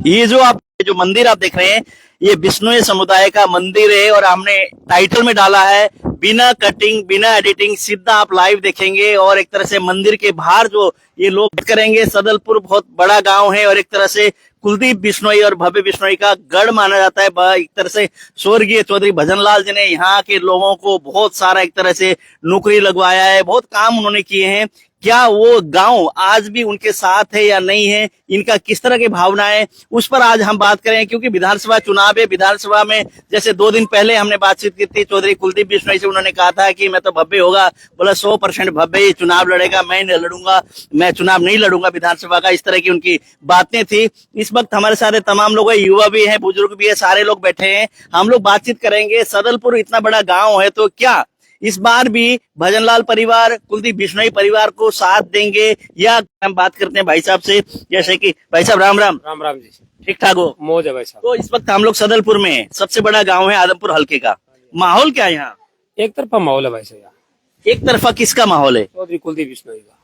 ये जो मंदिर आप देख रहे हैं, ये बिश्नोई समुदाय का मंदिर है और हमने टाइटल में डाला है बिना कटिंग बिना एडिटिंग, सीधा आप लाइव देखेंगे। और एक तरह से मंदिर के बाहर जो ये लोग करेंगे, सदलपुर बहुत बड़ा गांव है और एक तरह से कुलदीप बिश्नोई और भव्य बिश्नोई का गढ़ माना जाता है। एक तरह से स्वर्गीय चौधरी भजनलाल जी ने यहाँ के लोगों को बहुत सारा एक तरह से नौकरी लगवाया है, बहुत काम उन्होंने किए हैं। क्या वो गांव आज भी उनके साथ है या नहीं है, इनका किस तरह की भावना है, उस पर आज हम बात करें। क्योंकि विधानसभा चुनाव है, विधानसभा में जैसे 2 दिन पहले हमने बातचीत की थी चौधरी कुलदीप बिश्नोई से, उन्होंने कहा था कि मैं तो भव्य होगा, बोला 100% भव्य चुनाव लड़ेगा, मैं नहीं लड़ूंगा, मैं चुनाव नहीं लड़ूंगा विधानसभा का, इस तरह की उनकी बातें थी। इस वक्त हमारे सारे तमाम लोग, युवा भी हैं, बुजुर्ग भी है, सारे लोग बैठे हैं, हम लोग बातचीत करेंगे। सदलपुर इतना बड़ा गाँव है, तो क्या इस बार भी भजनलाल परिवार कुलदीप बिश्नोई परिवार को साथ देंगे, या हम बात करते हैं भाई साहब से। जैसे कि भाई साहब राम राम। राम राम जी। ठीक ठाक हो? मौज है भाई साहब। तो इस वक्त हम लोग सदलपुर में हैं, सबसे बड़ा गांव है आदमपुर हलके का। माहौल क्या है यहाँ? एक तरफा माहौल है भाई साहब। एक तरफा किसका माहौल है? चौधरी कुलदीप बिश्नोई का।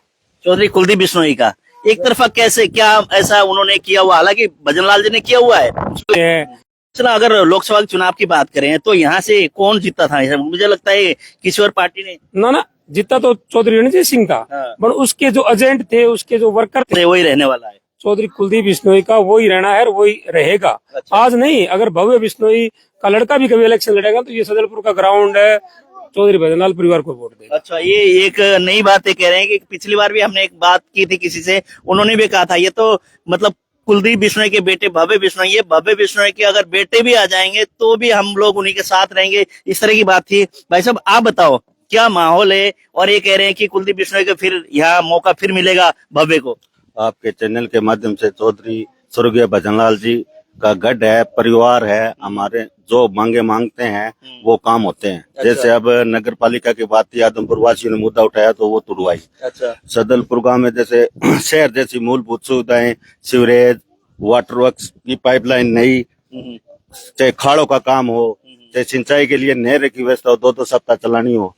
चौधरी कुलदीप बिश्नोई का एक तरफा कैसे, क्या ऐसा उन्होंने किया हुआ? हालांकि भजनलाल जी ने किया हुआ है। चलो, अगर लोकसभा चुनाव की बात करें तो यहाँ से कौन जीता था? मुझे लगता है किसी और पार्टी ने। ना जीता तो चौधरी रणजीत सिंह था, पर उसके जो एजेंट थे, उसके जो वर्कर थे, वही रहने वाला है। चौधरी कुलदीप बिश्नोई का वही रहना है और वही रहेगा। अच्छा। आज नहीं, अगर भव्य बिश्नोई का लड़का भी कभी इलेक्शन लड़ेगा तो ये सदलपुर का ग्राउंड है, चौधरी भजनलाल परिवार को वोट देगा। अच्छा, ये एक नई बात कह रहे हैं कि पिछली बार भी हमने एक बात की थी किसी से, उन्होंने भी कहा था ये तो मतलब कुलदीप बिश्नोई के बेटे भव्य बिश्नोई, ये भव्य बिश्नोई के अगर बेटे भी आ जाएंगे तो भी हम लोग उन्हीं के साथ रहेंगे, इस तरह की बात थी। भाई साहब आप बताओ क्या माहौल है? और ये कह रहे हैं कि कुलदीप बिश्नोई को फिर यहाँ मौका फिर मिलेगा भव्य को। आपके चैनल के माध्यम से चौधरी स्वर्गीय भजनलाल जी का गढ़ है, परिवार है, हमारे जो मांगे मांगते हैं वो काम होते हैं। अच्छा। जैसे अब नगर पालिका की बात थी, आदमपुर वासियों ने मुद्दा उठाया तो वो तुड़वाई। अच्छा। सदलपुर गांव में जैसे शहर जैसी मूलभूत सुविधाएं, सीवरेज, वाटर वर्क्स की पाइपलाइन नई, चाहे खाड़ों का काम हो, चाहे सिंचाई के लिए नहर की व्यवस्था हो, 2-2 सप्ताह चलानी हो,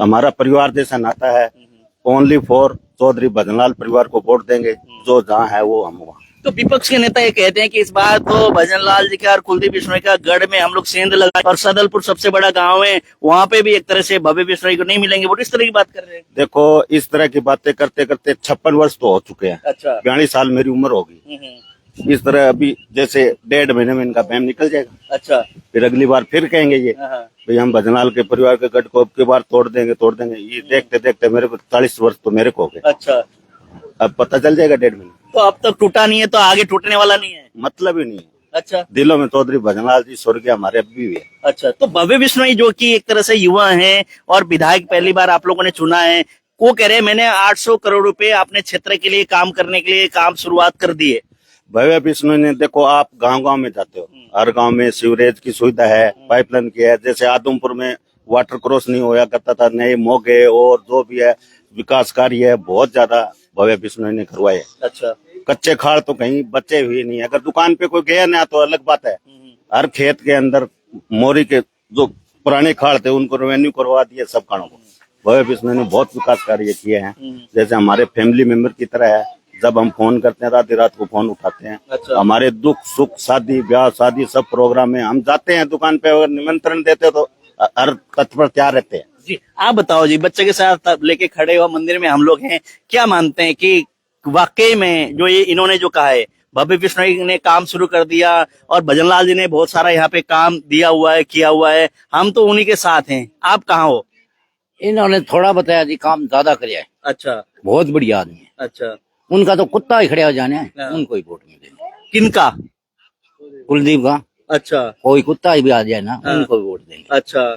हमारा परिवार जैसा नाता है। ओनली फॉर चौधरी भजनलाल परिवार को वोट देंगे, जो जहाँ है वो हम वहाँ। तो विपक्ष के नेता ये कहते हैं कि इस बार तो भजनलाल जी का और कुलदीप बिश्नोई का गढ़ में हम लोग सेंध लगा, और सदलपुर सबसे बड़ा गांव है, वहाँ पे भी एक तरह से भव्य बिश्नोई को नहीं मिलेंगे वोट, इस तरह की बात कर रहे हैं। देखो, इस तरह की बातें करते करते 56 वर्ष तो हो चुके हैं। अच्छा। 42 साल मेरी उम्र होगी। इस तरह अभी जैसे 1.5 महीने में इनका बैम निकल जाएगा। अच्छा। फिर अगली बार फिर कहेंगे ये भाई हम भजनलाल के परिवार के गढ़ को अब की बार तोड़ देंगे। ये देखते देखते मेरे को 40 वर्ष तो मेरे को हो गए। अच्छा। अब पता चल जाएगा 1.5 महीने। तो अब तक टूटा नहीं है तो आगे टूटने वाला नहीं है, मतलब ही नहीं है। अच्छा। दिलों में चौधरी भजनलाल जी स्वर्गीय हमारे अभी भी है। अच्छा, तो भव्य बिश्नोई जो कि एक तरह से युवा हैं और विधायक पहली बार आप लोगों ने चुना है, वो कह रहे हैं मैंने 800 करोड़ रुपए अपने क्षेत्र के लिए काम करने के लिए काम शुरुआत कर दी है। भव्य बिश्नोई ने, देखो आप गांव-गांव में जाते हो, हर गांव में सीवरेज की सुविधा है, पाइपलाइन की है। जैसे आदमपुर में वाटर क्रॉस नहीं होया करता था, नए मोगे और जो भी है विकास कार्य है बहुत ज्यादा भव्य बिश्नोई ने करवाए। अच्छा। कच्चे खाड़ तो कहीं बचे हुए नहीं। अगर दुकान पे कोई गया ना तो अलग बात है, हर खेत के अंदर मोरी के जो पुराने खाड़ थे उनको रेवेन्यू करवा दिए सब खाड़ों को। भव्य बिश्नोई ने बहुत विकास कार्य किए हैं, जैसे हमारे फैमिली मेंबर की तरह है। जब हम फोन करते हैं रात रात को फोन उठाते हैं। अच्छा। हमारे दुख सुख शादी ब्याह शादी सब प्रोग्राम में हम जाते हैं। दुकान पे अगर निमंत्रण देते तो हर तत्पर तैयार रहते हैं। जी आप बताओ जी, बच्चे के साथ लेके खड़े हो मंदिर में हम लोग हैं, क्या मानते हैं कि वाकई में जो ये इन्होंने जो कहा है भव्य बिश्नोई ने काम शुरू कर दिया और भजनलाल जी ने बहुत सारा यहाँ पे काम दिया हुआ है, किया हुआ है, हम तो उन्हीं के साथ हैं, आप कहाँ हो? इन्होंने थोड़ा बताया जी, काम ज्यादा कराया है। अच्छा। बहुत बढ़िया आदमी है। अच्छा। उनका तो कुत्ता ही खड़े हो जाने है, उनको ही वोट मिलेगा। किनका? कुलदीप का। अच्छा। कोई कुत्ता ही भी आ जाए ना, उनको ही वोट देंगे। अच्छा,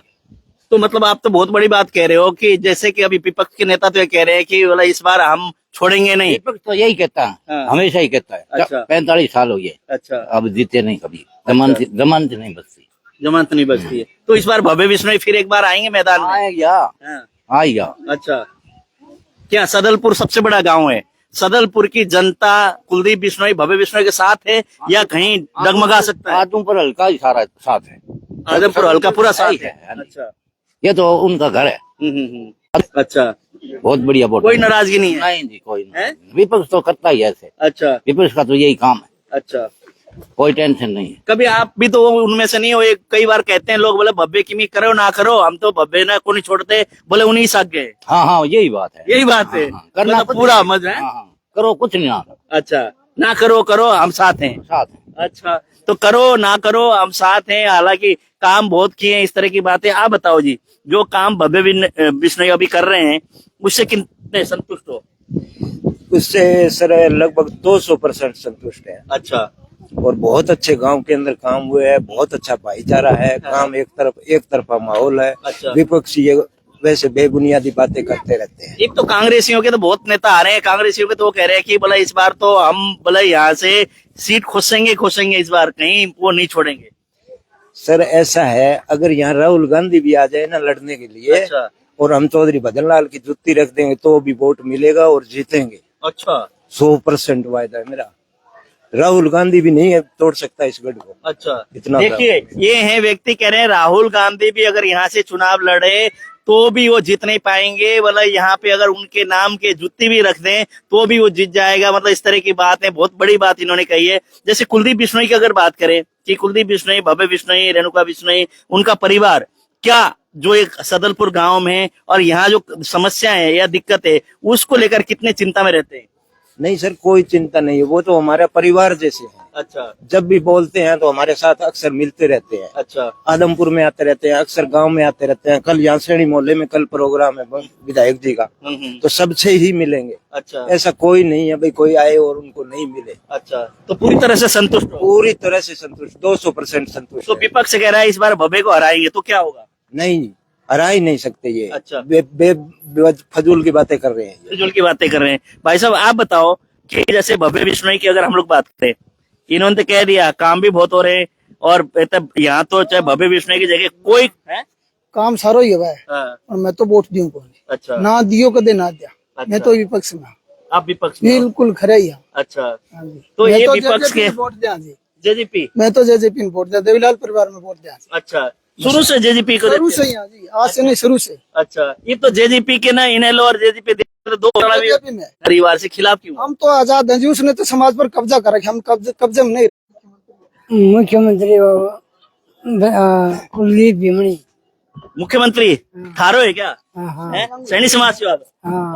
तो मतलब आप तो बहुत बड़ी बात कह रहे हो कि जैसे कि अभी विपक्ष के नेता तो ये कह रहे हैं कि बोला इस बार हम छोड़ेंगे नहीं। विपक्ष तो यही कहता है, हमेशा ही कहता है। अच्छा। 45 साल हो गए। अच्छा। अब जीते नहीं कभी, जमानत नहीं बचती। जमानत नहीं बचती है, तो इस बार भव्य बिश्नोई फिर एक बार आएंगे मैदान में? आएगा। अच्छा, क्या सदलपुर सबसे बड़ा गांव है, सदलपुर की जनता कुलदीप बिश्नोई भव्य बिश्नोई के साथ है या कहीं डगमगा सकता है? आदमपुर हल्का ही सारा साथ है। आदमपुर हल्का पूरा साथ है। अच्छा, ये तो उनका घर है। अच्छा, बहुत बढ़िया वोट। कोई नाराजगी नहीं है? नहीं जी, कोई नहीं। विपक्ष तो करता ही ऐसे। अच्छा। विपक्ष का तो यही काम है। अच्छा, कोई टेंशन नहीं है। कभी आप भी तो उनमें से नहीं हो? एक कई बार कहते हैं लोग, बोले भव्य की करो ना करो, हम तो भव्य ना को नहीं छोड़ते, बोले उन्हीं साथ गए। हाँ हाँ यही बात है। यही बात है। हाँ, करना मतलब कुछ पूरा नहीं। मजा है। हाँ, हाँ, करो कुछ नहीं आता। अच्छा, ना करो करो हम साथ हैं। साथ है। अच्छा, तो करो ना करो हम साथ हैं। हालांकि काम बहुत किए हैं, इस तरह की बातें। आप बताओ जी, जो काम भव्य बिश्नोई अभी कर रहे हैं उससे कितने संतुष्ट हो? उससे सर लगभग 200% संतुष्ट है। अच्छा। और बहुत अच्छे गांव के अंदर काम हुए हैं, बहुत अच्छा भाईचारा है, काम एक तरफा माहौल है। अच्छा। विपक्षी ये वैसे बेबुनियादी बातें करते रहते हैं। एक तो कांग्रेसियों के तो बहुत नेता आ रहे हैं, कांग्रेसियों के तो वो कह रहे हैं कि बोला इस बार तो हम बोला यहाँ से सीट खोसेंगे इस बार, कहीं वो नहीं छोड़ेंगे। सर ऐसा है, अगर यहाँ राहुल गांधी भी आ जाए ना लड़ने के लिए, अच्छा। और हम चौधरी भजन लाल की जुत्ती रख देंगे तो भी वोट मिलेगा और जीतेंगे। अच्छा। 100% वायदा है मेरा। राहुल गांधी भी नहीं तोड़ सकता इस गढ़ को। अच्छा, इतना देखिए ये है व्यक्ति कह रहे हैं राहुल गांधी भी अगर यहाँ से चुनाव लड़े तो भी वो जीत नहीं पाएंगे, बोला यहाँ पे अगर उनके नाम के जुत्ती भी रख दें तो भी वो जीत जाएगा। मतलब इस तरह की बात है, बहुत बड़ी बात इन्होंने कही है। जैसे कुलदीप बिश्नोई की अगर बात करें कि कुलदीप बिश्नोई, भव्य बिश्नोई, रेणुका बिश्नोई, उनका परिवार क्या जो एक सदलपुर गांव में और यहाँ जो समस्या है या दिक्कत है उसको लेकर कितने चिंता में रहते हैं? नहीं सर, कोई चिंता नहीं है, वो तो हमारा परिवार जैसे हैं। अच्छा। जब भी बोलते हैं तो हमारे साथ अक्सर मिलते रहते हैं। अच्छा। आदमपुर में आते रहते हैं, अक्सर गांव में आते रहते हैं। कल यहाँ सैनी मोहल्ले में कल प्रोग्राम है विधायक जी का, तो सबसे ही मिलेंगे। अच्छा। ऐसा कोई नहीं है भाई कोई आए और उनको नहीं मिले। अच्छा, तो पूरी तरह से संतुष्ट हो? पूरी तरह से संतुष्ट, 200% संतुष्ट तो है। विपक्ष कह रहा है इस बार भव्य को हराएंगे, तो क्या होगा? नहीं, हरा ही नहीं सकते ये। अच्छा। फजूल की बातें कर रहे हैं ये। फिजूल की बातें कर रहे हैं। भाई साहब आप बताओ कि जैसे भव्य बिश्नोई की अगर हम लोग बात करें, इन्होंने तो कह दिया काम भी बहुत हो रहे हैं और यहाँ तो चाहे भव्य बिश्नोई की जगह कोई है। काम सारो ही है हाँ। और मैं तो वोट दूं को अच्छा। ना दियो कदे ना दिया। अच्छा। मैं तो विपक्ष में हूं। आप विपक्ष में हो? बिल्कुल खरा ही हूं। अच्छा, हाँ जी। तो मैं ये तो विपक्ष के वोट दिया जी। जेजेपी। मैं तो जेजेपी वोट दिया, देवीलाल परिवार में वोट दिया। अच्छा, शुरू से जेजेपी को शुरू देते से हैं? ही हाँ जी, आज से नहीं शुरू से। अच्छा, ये तो जेजेपी के ना इनेलो और जेजेपी दो जेजेपी में परिवार से खिलाफ क्यों? हम तो आजाद हैं जी, उसने तो समाज पर कब्जा कर रखा, हम कब्जे में नहीं। मुख्यमंत्री कुलदीप बिमणी। मुख्यमंत्री थारो है क्या? है? सैनी समाज से आप?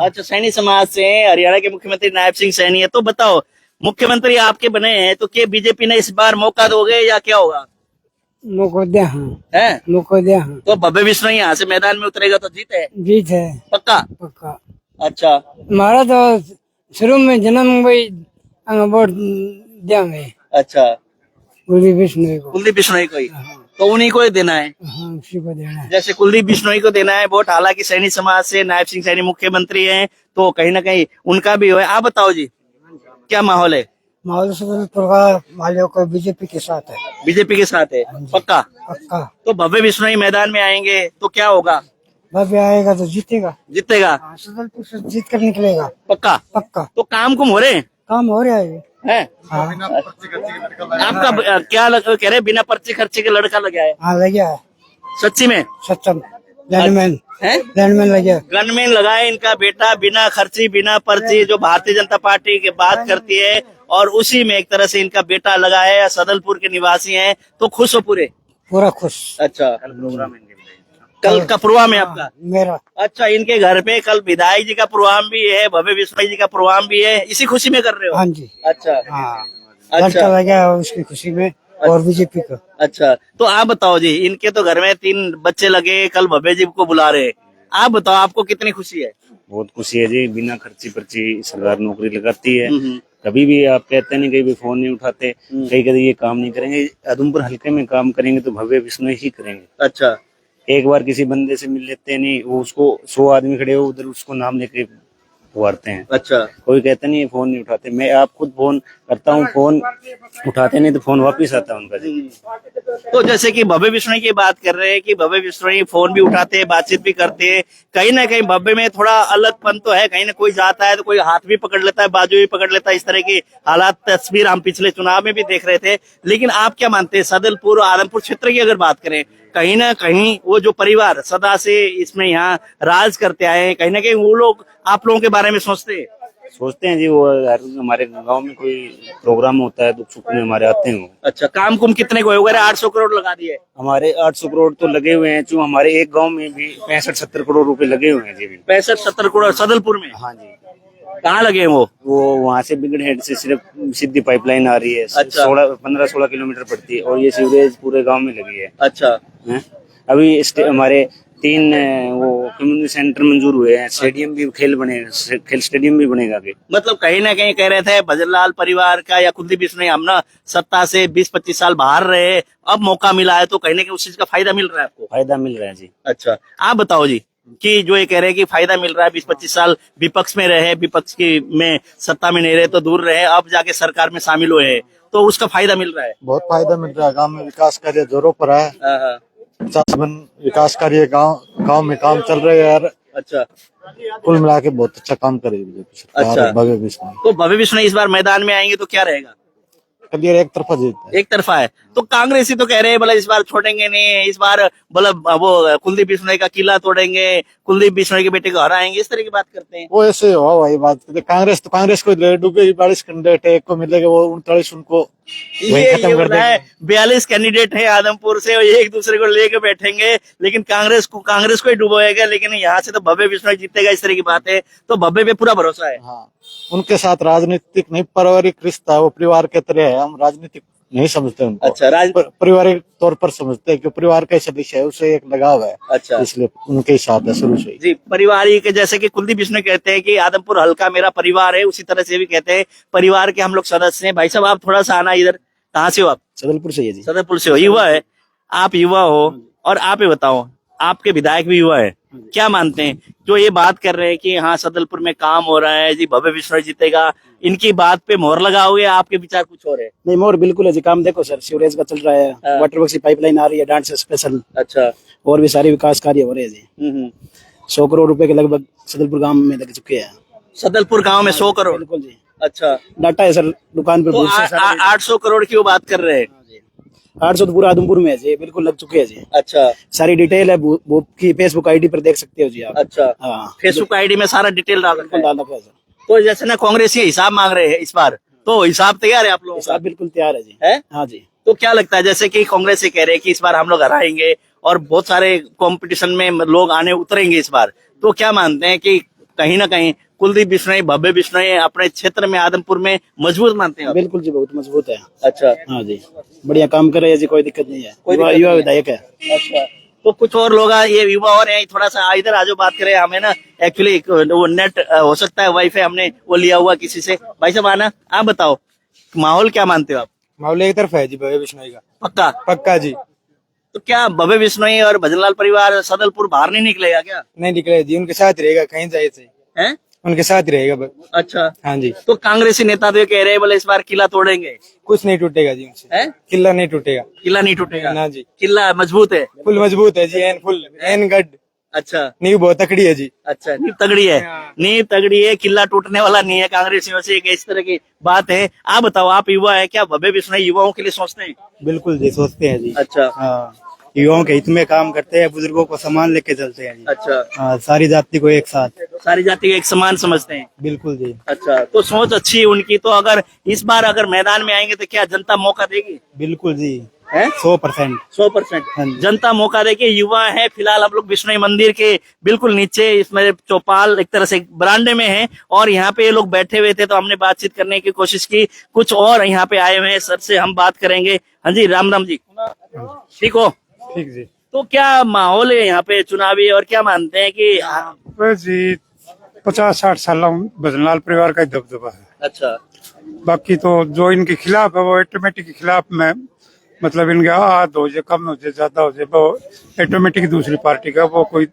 अच्छा, सैनी समाज से हरियाणा के मुख्यमंत्री नायब सिंह सैनी है। तो बताओ मुख्यमंत्री आपके बने हैं तो क्या बीजेपी ने इस बार मौका दोगे या क्या होगा? मौको दिया है? मौको दिया हाँ। तो भव्य बिश्नोई यहाँ से मैदान में उतरेगा तो जीत है जीत है पक्का? पक्का। अच्छा। हमारा तो शुरू में जन्म वही वोट देंगे। अच्छा, कुलदीप बिश्नोई को। कुलदीप बिश्नोई को ही, तो उन्हीं को ही देना है। हाँ उसी को देना है। जैसे कुलदीप बिश्नोई को देना है वोट, हालांकि सैनी समाज से नायब सिंह सैनी मुख्यमंत्री हैं तो कहीं ना कहीं उनका भी हो। आप बताओ जी क्या माहौल है? माहौल सदलपुर का वालों को बीजेपी के साथ है। बीजेपी के साथ है पक्का? पक्का। तो भव्य बिश्नोई मैदान में आएंगे तो क्या होगा? भव्य आएगा तो जीतेगा। जीतेगा हाँ, सदलपुर से जीत कर निकलेगा पक्का? पक्का। तो काम कुम हो रहे हैं? काम हो रहा है। है? हाँ आपका क्या कह रहे बिना पर्ची खर्चे के लड़का लगा है? हाँ लग गया है सच्ची में? सत्यम लैंडमैन है? लैंडमैन लग गया। गनमैन लगाए इनका बेटा, बिना खर्ची बिना पर्ची, जो भारतीय जनता पार्टी की बात करती है और उसी में एक तरह से इनका बेटा लगा है। सदलपुर के निवासी हैं तो खुश हो पूरे? पूरा खुश। अच्छा, कल का प्रोग्राम है आपका? मेरा अच्छा, इनके घर पे कल विधायक जी का प्रोग्राम भी है, भव्य बिश्नोई जी का प्रोग्राम भी है, इसी खुशी में कर रहे हो? हाँ जी। अच्छा। हाँ अच्छा। लड़का लगा है उसकी खुशी में और बीजेपी का। अच्छा, तो आप बताओ जी, इनके तो घर में 3 बच्चे लगे, कल भव्य जी को बुला रहे, आप बताओ आपको कितनी खुशी है? बहुत खुशी है जी, बिना खर्ची पर्ची सरकार नौकरी लगाती है। कभी भी आप कहते नहीं, कहीं भी फोन नहीं उठाते, कहीं कहीं ये काम नहीं करेंगे, उधमपुर हल्के में काम करेंगे तो भव्य बिश्नोई ही करेंगे। अच्छा। एक बार किसी बंदे से मिल लेते नहीं, वो उसको 100 आदमी खड़े हो उधर उसको नाम लेके उभारते हैं। अच्छा। कोई कहता नहीं फोन नहीं उठाते, मैं आप खुद फोन करता हूँ, फोन उठाते नहीं तो फोन वापिस आता है उनका जी। तो जैसे कि भव्य बिश्नोई की बात कर रहे हैं कि भव्य बिश्नोई फोन भी उठाते हैं, बातचीत भी करते हैं, कहीं ना कहीं भव्य में थोड़ा अलगपन तो है। कहीं ना कोई जाता है तो कोई हाथ भी पकड़ लेता है, बाजू भी पकड़ लेता है, इस तरह की हालात तस्वीर हम पिछले चुनाव में भी देख रहे थे। लेकिन आप क्या मानते हैं, सदलपुर आदमपुर क्षेत्र की अगर बात करें, कहीं ना कहीं वो जो परिवार सदा से इसमें यहाँ राज करते आए हैं, कहीं ना कहीं वो लोग आप लोगों के बारे में सोचते हैं? सोचते हैं जी, वो हमारे गांव में कोई प्रोग्राम होता है, दुख सुख में हमारे आते हैं वो। अच्छा, काम कुम कितने को वगैरह 800 करोड़ लगा दिए? हमारे 800 करोड़ तो लगे हुए हैं, जो हमारे एक गांव में भी 65-70 करोड़ रुपए लगे हुए हैं जी भी। 65-70 करोड़ सदलपुर में? हाँ जी। कहाँ लगे हैं वो? वहाँ से बिगड़हेड से सिर्फ सीधी पाइपलाइन आ रही है, अच्छा। 15-16 किलोमीटर पड़ती है, और ये सीवरेज पूरे गांव में लगी है। अच्छा। हैं? अभी हमारे 3 वो कम्युनिटी सेंटर मंजूर हुए हैं, स्टेडियम भी खेल स्टेडियम भी बनेगा आगे। मतलब कहीं ना कहीं कह रहे थे भजनलाल परिवार का या कुलदीप बिश्नोई, हम ना सत्ता से 20-25 साल बाहर रहे, अब मौका मिला है तो कहीं ना कहीं उस चीज का फायदा मिल रहा है आपको? फायदा मिल रहा है जी। अच्छा, आप बताओ जी कि जो ये कह रहे हैं कि फायदा मिल रहा है, 20-25 साल विपक्ष में रहे, विपक्ष की में सत्ता में नहीं रहे तो दूर रहे, अब जाके सरकार में शामिल हुए हैं, तो उसका फायदा मिल रहा है? बहुत फायदा मिल रहा है। गांव में विकास कार्य जोरों पर है। हाँ। 50 विकास कार्य गांव में काम चल रहे हैं यार। अच्छा, कुल मिला के बहुत अच्छा काम करेगी बीजेपी सरकार। अच्छा। भव्य बिश्नोई तो भव्य बिश्नोई इस बार मैदान में आएंगे तो क्या रहेगा? क्लियर एक तरफा जीत है। एक तरफा है। तो कांग्रेसी तो कह रहे हैं बोला इस बार छोड़ेंगे नहीं, इस बार बोला वो कुलदीप बिश्नोई का किला तोड़ेंगे, कुलदीप बिश्नोई के बेटे को हराएंगे, इस तरह की बात करते हैं। वो ऐसे हो भाई बात करते। कांग्रेस को डूबे 42 कैंडिडेट है, एक को मिलेगा वो 39 उनको वहीं खत्म कर बोला है देंगे। 42 कैंडिडेट है आदमपुर से और एक दूसरे को लेके बैठेंगे, लेकिन कांग्रेस को ही डुबोएगा, लेकिन यहाँ से तो भव्य बिश्नोई जीतेगा, इस तरह की बात है। तो भव्य पे पूरा भरोसा है? हाँ, उनके साथ राजनीतिक नहीं, पारिवारिक रिश्ता है, वो परिवार के तरह है। हम राजनीतिक नहीं समझते उनको। अच्छा, पारिवारिक तौर पर समझते हैं कि परिवार का सदस्य है, उससे एक लगाव है। अच्छा, इसलिए उनके साथ है शुरू से ही। जी। परिवार के जैसे कि कुलदीप बिश्नोई कहते हैं कि आदमपुर हल्का मेरा परिवार है, उसी तरह से भी कहते हैं परिवार के हम लोग सदस्य हैं। भाई साहब, आप थोड़ा सा आना इधर। कहाँ से हो आप? सदलपुर से है जी। सदरपुर से हो, युवा है आप, युवा हो, और आप ये बताओ, आपके विधायक भी युवा है, क्या मानते हैं जो ये बात कर रहे हैं कि हाँ सदलपुर में काम हो रहा है जी, भव्य बिश्नोई जीतेगा, इनकी बात पे मोहर लगाओगे? आपके विचार कुछ और है? नहीं, मोर बिल्कुल है जी। काम देखो सर, सीवरेज का चल रहा है, वाटर वर्क्स की पाइपलाइन आ रही है, डांट से स्पेशल। अच्छा। और भी सारे विकास कार्य हो रहे हैं जी। 100 करोड़ रुपए के लगभग सदलपुर गांव में लग चुके हैं। सदलपुर गांव में 100 करोड़? बिल्कुल जी। अच्छा, डाटा है सर दुकान पर। तो 800 करोड़ की वो बात कर रहे हैं? 800 तो पूरा आदमपुर में है जी, बिल्कुल लग चुके हैं जी। अच्छा, सारी डिटेल है बुक की फेसबुक आईडी पर देख सकते हो जी आप। अच्छा। हाँ, फेसबुक आईडी में सारा डिटेल डाल रखा है। डाल रखा है सर। तो जैसे ना कांग्रेस ये हिसाब मांग रहे हैं इस बार, तो हिसाब तैयार है आप लोगों का? हिसाब बिल्कुल तैयार है जी। है? हाँ जी। तो क्या लगता है, जैसे कि कांग्रेस ये कह रहे हैं कि इस बार हम लोग हराएंगे और बहुत सारे कंपटीशन में लोग आने उतरेंगे इस बार, तो क्या मानते हैं कि कहीं ना कहीं कुलदीप बिश्नोई, भव्य बिश्नोई अपने क्षेत्र में आदमपुर में मजबूत मानते हैं आप? बिल्कुल जी, बहुत मजबूत है। अच्छा। हाँ जी, बढ़िया काम कर रहे हैं जी, कोई दिक्कत नहीं है। युवा विधायक है। अच्छा, तो कुछ और लोग ये युवा और हैं, थोड़ा सा इधर आ जाओ, बात करें। हमें ना एक्चुअली वो नेट हो सकता है वाईफाई हमने वो लिया हुआ किसी से। भाई साहब आना, आप बताओ माहौल क्या मानते हो आप? माहौल एक तरफ है जी भव्य बिश्नोई का। पक्का? पक्का जी। तो क्या भव्य बिश्नोई और भजनलाल परिवार सदलपुर बाहर नहीं निकलेगा क्या? नहीं निकले जी, उनके साथ रहेगा, कहीं जाए से हैं? उनके साथ रहेगा। अच्छा। हाँ जी। तो कांग्रेसी नेता तो ये कह रहे हैं बोले इस बार किला तोड़ेंगे। कुछ नहीं टूटेगा जी उनसे। है? किला नहीं टूटेगा। किला नहीं टूटेगा ना जी, किला मजबूत है? फुल मजबूत है जी, एन फुल एन गढ़। अच्छा। नींव बहुत तकड़ी है जी। अच्छा, नींव तगड़ी है। नींव तगड़ी है, किला टूटने वाला नहीं है कांग्रेसियों से, एक इस तरह की बात है। आप बताओ, आप युवा है, क्या भव्य बिश्नोई युवाओं के लिए सोचते हैं? बिल्कुल जी, सोचते हैं जी। अच्छा। हाँ, युवाओं के हित में काम करते हैं, बुजुर्गों को सम्मान लेके चलते हैं जी। अच्छा। हाँ, सारी जाति को एक साथ, सारी जाति को एक समान समझते हैं? बिल्कुल जी। अच्छा, तो सोच अच्छी है उनकी। तो अगर इस बार अगर मैदान में आएंगे तो क्या जनता मौका देगी? बिल्कुल जी, है? 100%। 100% जनता मौका देगी। युवा है, फिलहाल हम लोग बिश्नोई मंदिर के बिल्कुल नीचे, इसमें चौपाल एक तरह से बरामदे में है, और यहाँ पे ये लोग बैठे हुए थे, तो हमने बातचीत करने की कोशिश की। कुछ और यहाँ पे आए हुए हैं, सर से हम बात करेंगे। हाँ जी, राम राम जी, ठीक हो? ठीक जी। तो क्या माहौल है यहाँ पे चुनावी, और क्या मानते हैं कि जी 50-60 साल भजनलाल परिवार का ही दबदबा है। अच्छा। बाकी तो जो इनके खिलाफ है वो ऑटोमेटिक के खिलाफ में, मतलब इनके हाथ हो जाए, कम हो जाए, ज्यादा हो जाए, वो ऑटोमेटिक दूसरी पार्टी का, वो कोई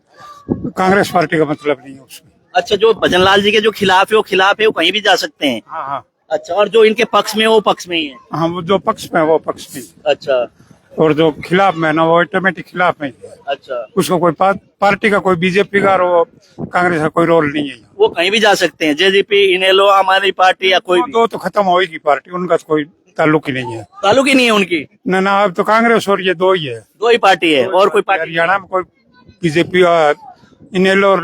कांग्रेस पार्टी का मतलब नहीं है उसमें। अच्छा, जो भजनलाल जी के जो खिलाफ है वो खिलाफ है, वो कहीं भी जा सकते हैं? हाँ हाँ। अच्छा, और जो इनके पक्ष में है वो पक्ष में ही है? हाँ, वो जो पक्ष में है वो पक्ष में। अच्छा। और जो खिलाफ में है ना, वो ऑटोमेटिक खिलाफ में ही है। अच्छा। उसको कोई पार्टी का, कोई बीजेपी का और कांग्रेस का कोई रोल नहीं है। वो कहीं भी जा सकते हैं, जेजेपी, इनेलो, आम आदमी पार्टी या कोई भी? दो तो खत्म होगी पार्टी, उनका तो कोई ताल्लुक ही नहीं है। ताल्लुक ही नहीं है उनकी? ना, अब तो कांग्रेस और ये दो ही है। दो ही पार्टी है, और कोई पार्टी? हरियाणा में कोई बीजेपी और इनेलो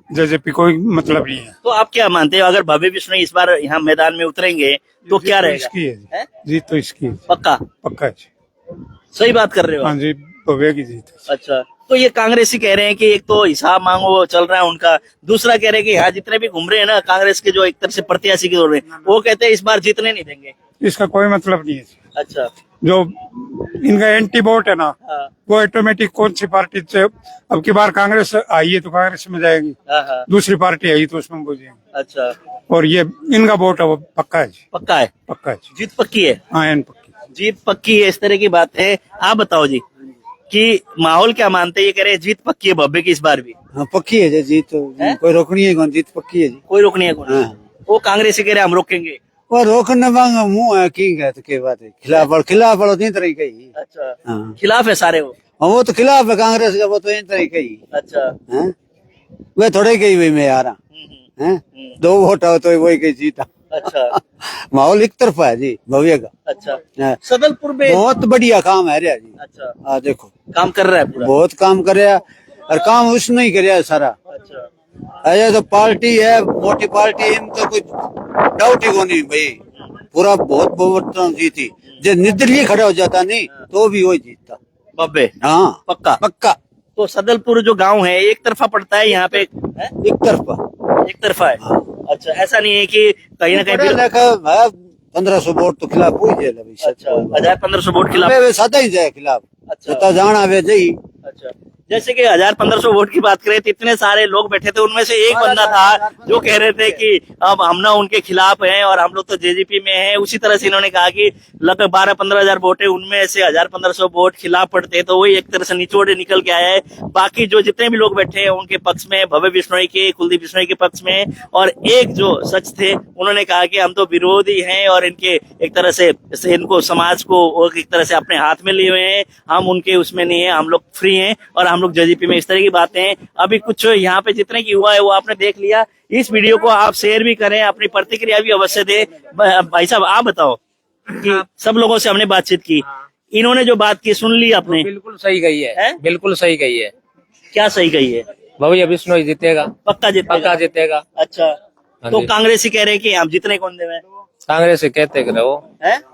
जेजेपी कोई मतलब नहीं है। तो आप क्या मानते हो, अगर भव्य बिश्नोई इस बार यहाँ मैदान में उतरेंगे तो क्या रहेगा? इसकी है जी। हैं? जीत तो इसकी है। पक्का? पक्का है जी। सही बात कर रहे हो हाँ आप? जी, भव्य की जीत है। अच्छा, तो ये कांग्रेसी कह रहे हैं कि एक तो हिसाब मांगो चल रहा है उनका, दूसरा कह रहे हैं कि यहाँ जितने भी घूम रहे हैं ना कांग्रेस के जो एक तरह से प्रत्याशी के तौर में, वो कहते हैं इस बार जीतने नहीं देंगे। इसका कोई मतलब नहीं है जी। अच्छा। जो इनका एंटी वोट है ना, हाँ वो ऑटोमेटिक कौन सी पार्टी से, अब की बार कांग्रेस आई है तो कांग्रेस में जाएगी, हाँ हाँ। दूसरी पार्टी आई तो उसमें वो जाएंगे। अच्छा, और ये इनका वोट है वो पक्का है जी। पक्का है? पक्का है जी। जीत पक्की है? हाँ एन पक्की। जीत पक्की है, इस तरह की बात है। आप बताओ जी कि माहौल क्या मानते हैं? ये कह रहे हैं जीत पक्की है भव्य की इस बार भी। हाँ पक्की है जी जीत, हैं? कोई रोकनी है कौन, जीत पक्की है जी। कोई रोकनी है कौन? हाँ। वो कांग्रेसी कह रहे हैं हम रोकेंगे। वो रोकने मांगा मुंह है की है तो के बात है, खिलाफ वालों तीन तरह का ही। अच्छा, हाँ खिलाफ है सारे वो? हाँ, वो तो खिलाफ है कांग्रेस का, वो तो इन तरह का ही। अच्छा। हैं? वे थोड़े गई हुई मैं आ रहा हैं, दो वोट आओ तो वही कहीं जीता। अच्छा। माहौल एक तरफा है जी भव्य का। अच्छा, हाँ, सदलपुर में बहुत बढ़िया काम है रे जी। अच्छा आ देखो काम कर रहा है पूरा? बहुत काम करे और काम उसने ही करे सारा। अच्छा। अरे तो पार्टी है मोटी पार्टी, इनका कोई डाउट ही नहीं भाई, पूरा बहुत बहुमत जीती। जो निर्दलीय खड़ा हो जाता नहीं तो भी वही जीतता। बब्बे? हाँ पक्का? पक्का। तो सदलपुर जो गांव है एक तरफा पड़ता है यहाँ पे? है? एक तरफा। एक तरफा है? अच्छा, ऐसा नहीं है कि कहीं ना कहीं पढ़ा लिखा है, 1500 वोट तो खिलाफ हुई जाए अभी। अच्छा, 1500 वोट खिलाफ? वे सादा ही जाए खिलाफ। अच्छा। तो जाना वे जाई। अच्छा, जैसे कि 1500 वोट की बात करें तो इतने सारे लोग बैठे थे, उनमें से एक बंदा था जो कह रहे थे कि अब हम ना उनके खिलाफ हैं और हम लोग तो जेजेपी में हैं। उसी तरह से इन्होंने कहा कि लगभग 12-15 हजार वोट है, उनमें से 1500 वोट खिलाफ पड़ते हैं, तो वही एक तरह से निचोड़े निकल के आया है। बाकी जो जितने भी लोग बैठे हैं उनके पक्ष में, भव्य बिश्नोई के, कुलदीप बिश्नोई के पक्ष में। और एक जो सच थे उन्होंने कहा कि हम तो विरोधी हैं और इनके एक तरह से इनको समाज को एक तरह से अपने हाथ में लिए हुए हैं, हम उनके उसमें नहीं है, हम लोग फ्री हैं और हम लोग जेजेपी में। इस तरह की बातें हैं। अभी कुछ यहाँ पे जितने की हुआ है वो आपने देख लिया। इस वीडियो को आप शेयर भी करें, अपनी प्रतिक्रिया भी अवश्य दे। भाई साहब आप बताओ कि सब लोगों से हमने बातचीत की, इन्होंने जो बात की सुन ली आपने? बिल्कुल सही कही है? बिल्कुल सही कही है। क्या सही कही है? भव्य बिश्नोई जीतेगा। पक्का जीतेगा? पक्का जीतेगा। अच्छा, हाँ तो जी। कांग्रेसी कह रहे हैं कि हम जितने कौन देवे? कांग्रेस से कहते कि रहो,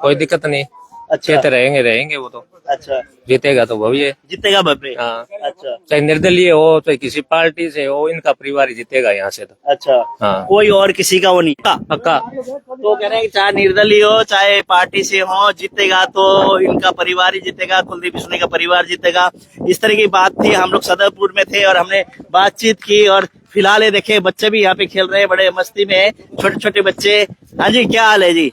कोई दिक्कत नहीं। अच्छा। कहते रहेंगे वो तो। अच्छा, जीतेगा तो भव्य। जीतेगा भव्य? हाँ। अच्छा। चाहे निर्दलीय हो चाहे किसी पार्टी से हो, इनका परिवार ही जीतेगा यहाँ से तो। अच्छा। हाँ। कोई और किसी का वो नहीं? पक्का। तो कह रहे हैं कि चाहे निर्दलीय हो चाहे पार्टी से हो, जीतेगा तो इनका परिवार ही जीतेगा, कुलदीप बिश्नोई का परिवार जीतेगा। इस तरह की बात थी। हम लोग सदरपुर में थे और हमने बातचीत की और फिलहाल ये देखे बच्चे भी यहाँ पे खेल रहे हैं, बड़े मस्ती में, छोटे छोटे बच्चे। हाँ जी, क्या हाल है जी?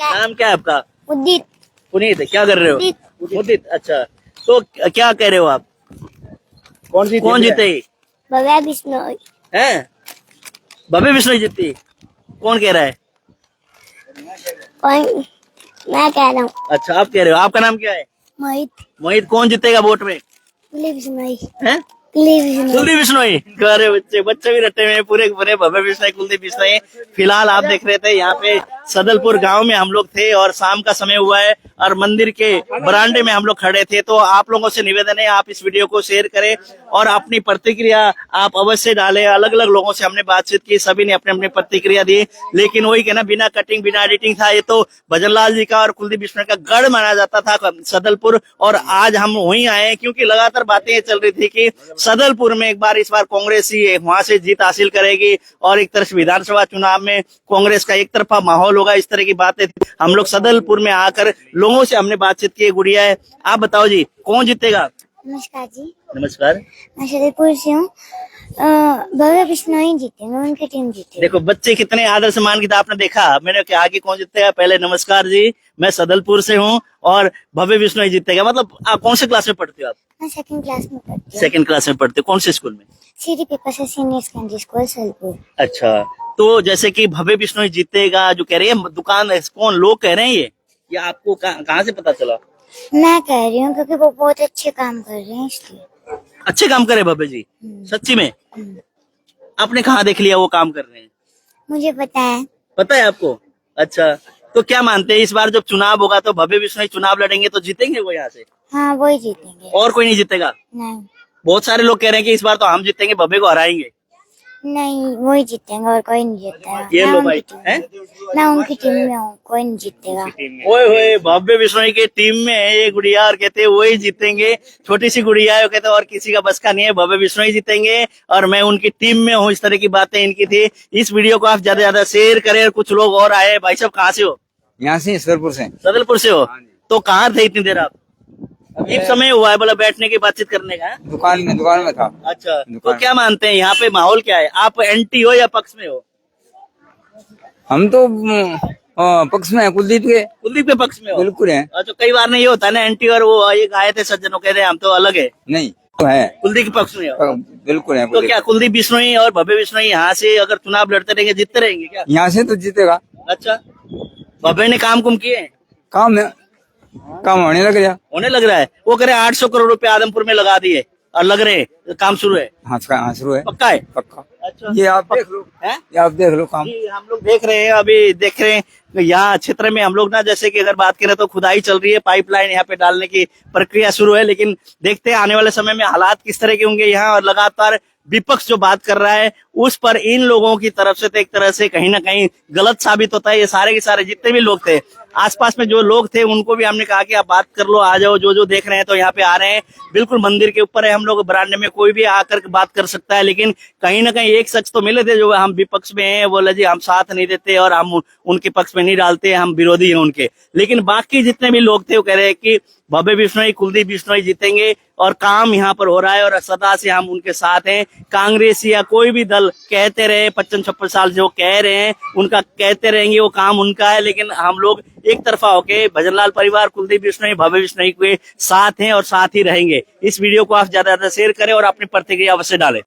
नाम क्या है आपका? उदित। पुनीत, क्या कर रहे हो? उदित। अच्छा, तो क्या कह रहे हो आप? कौन जीते? भव्य बिश्नोई। है? भव्य बिश्नोई जीती? कौन कह रहा है? कौन? मैं कह रहा हूँ। अच्छा, आप कह रहे हो। आपका नाम क्या है? मोहित। मोहित। कौन जीतेगा वोट में? कुलदीप बिश्नोई। है? कुलदीप कुलदीप बिश्नोई। अरे बच्चे भी रटे हुए हैं पूरे पूरे। भव्य बिश्नोई, कुलदीप बिश्नोई। फिलहाल आप देख रहे थे यहाँ पे सदलपुर गांव में हम लोग थे और शाम का समय हुआ है और मंदिर के बरामदे में हम लोग खड़े थे। तो आप लोगों से निवेदन है आप इस वीडियो को शेयर करें और अपनी प्रतिक्रिया आप अवश्य डालें। अलग अलग लोगों से हमने बातचीत की, सभी ने अपने अपने प्रतिक्रिया दी, लेकिन वही कहना बिना कटिंग बिना एडिटिंग था। ये तो भजनलाल जी का और कुलदीप बिश्नोई का गढ़ माना जाता था सदलपुर, और आज हम वहीं आए हैं क्योंकि लगातार बातें ये चल रही थी कि सदलपुर में इस बार कांग्रेस ही वहां से जीत हासिल करेगी और एक तरह से विधानसभा चुनाव में कांग्रेस का एक तरफा माहौल होगा। इस तरह की बातें हम लोग सदलपुर में आकर लोगों से हमने बातचीत की। गुड़िया है, आप बताओ जी कौन जीतेगा? नमस्कार जी। नमस्कार। मैं सदलपुर से हूँ। भव्य बिश्नोई जीतेंगे, उनकी टीम जीतेगी। देखो बच्चे कितने आदर सम्मान की था, आपने देखा। मैंने कहा कि कौन जीतेगा? पहले नमस्कार जी, मैं सदलपुर से हूँ और भव्य बिश्नोई जीतेगा। मतलब आप कौन से क्लास में पढ़ते हो? आप? मैं सेकंड क्लास में पढ़ती हूँ। सेकंड क्लास में पढ़ते हो? कौन से स्कूल में? सिटी पेपर से सीनियर सेकेंडरी स्कूल सदलपुर। अच्छा, तो जैसे कि भव्य बिश्नोई जीतेगा जो कह रही है दुकान, कौन लोग कह रहे हैं ये आपको कहाँ से पता चला? मैं कह रही हूँ क्योंकि वो बहुत अच्छे काम कर रहे हैं इसलिए। अच्छे काम करे भव्य जी? सच्ची में? आपने कहाँ देख लिया वो काम कर रहे हैं? मुझे पता है। पता है आपको? अच्छा, तो क्या मानते हैं इस बार जब चुनाव होगा तो भव्य बिश्नोई चुनाव लड़ेंगे तो जीतेंगे वो यहाँ से? हाँ, वही जीतेंगे। और कोई नहीं जीतेगा? नहीं। बहुत सारे लोग कह रहे हैं कि इस बार तो हम जीतेंगे, भव्य को हराएंगे। नहीं वही जीतेंगे और कोई नहीं जीतेगा। ये लो भाई हैं? मैं उनकी टीम में हूँ, कोई नहीं जीतेगा। ओए होए भव्य बिश्नोई के टीम में है ये गुड़िया और कहते हैं वही जीतेंगे। छोटी सी गुड़िया है, वो कहते हैं और किसी का बस का नहीं है, भव्य बिश्नोई जीतेंगे और मैं उनकी टीम में हूँ। इस तरह की बातें इनकी थी। इस वीडियो को आप ज्यादा से ज्यादा शेयर करें। और कुछ लोग और आए। भाई साहब कहाँ से हो? यहाँ से सदरपुर से। सदलपुर से हो? तो कहाँ थे इतनी देर आप? एक समय हुआ है बोला बैठने की बातचीत करने का? दुकान में था। अच्छा, तो क्या मानते हैं यहाँ पे माहौल क्या है? आप एंटी हो या पक्ष में हो? हम तो पक्ष में है, कुलदीप के पक्ष में हो? बिल्कुल है। अच्छा, कई बार नहीं होता ना एंटी और वो एक आए थे सज्जनों कह रहे हम तो अलग है। नहीं तो है, कुलदीप के पक्ष में हो? बिल्कुल है। तो क्या कुलदीप बिश्नोई और भव्य बिश्नोई यहाँ से अगर चुनाव लड़ते रहेंगे जीतते रहेंगे क्या? यहाँ से तो जीतेगा। अच्छा, भव्य ने काम कुम किए? काम होने लग गया। होने लग रहा है। वो कह रहे 800 करोड़ रुपए आदमपुर में लगा दिए और लग रहे काम शुरू है। हाँ शुरू है, पक्का है? पक्का। अच्छा, ये आप देख लो, ये आप देख लो काम। जी, हम लोग देख रहे हैं, अभी देख रहे हैं यहाँ क्षेत्र में हम लोग ना, जैसे कि अगर बात करें तो खुदाई चल रही है, पाइपलाइन यहाँ पे डालने की प्रक्रिया शुरू है। लेकिन देखते हैं आने वाले समय में हालात किस तरह के होंगे यहाँ। और लगातार विपक्ष जो बात कर रहा है उस पर इन लोगों की तरफ से तो एक तरह से कहीं ना कहीं गलत साबित होता है। ये सारे के सारे जितने भी लोग थे आसपास में जो लोग थे उनको भी हमने कहा कि आप बात कर लो, आ जाओ। जो देख रहे हैं तो यहाँ पे आ रहे हैं। बिल्कुल मंदिर के ऊपर है, हम लोग बरामदे में कोई भी आकर बात कर सकता है। लेकिन कहीं ना कहीं एक शख्स तो मिले थे जो हम विपक्ष में हैं, बोले जी हम साथ नहीं देते और हम उनके पक्ष में नहीं डालते, हम विरोधी हैं उनके। लेकिन बाकी जितने भी लोग थे वो कह रहे हैं कि भव्य बिश्नोई कुलदीप बिश्नोई जीतेंगे और काम यहाँ पर हो रहा है और सदा से हम उनके साथ हैं। कांग्रेस या कोई भी दल कहते रहे 55-56 साल जो कह रहे हैं उनका कहते रहेंगे, वो काम उनका है। लेकिन हम लोग एक तरफा होके भजनलाल परिवार कुलदीप बिश्नोई भव्य बिश्नोई के साथ हैं और साथ ही रहेंगे। इस वीडियो को आप ज्यादा से ज्यादा शेयर करें और अपनी प्रतिक्रिया अवश्य डालें।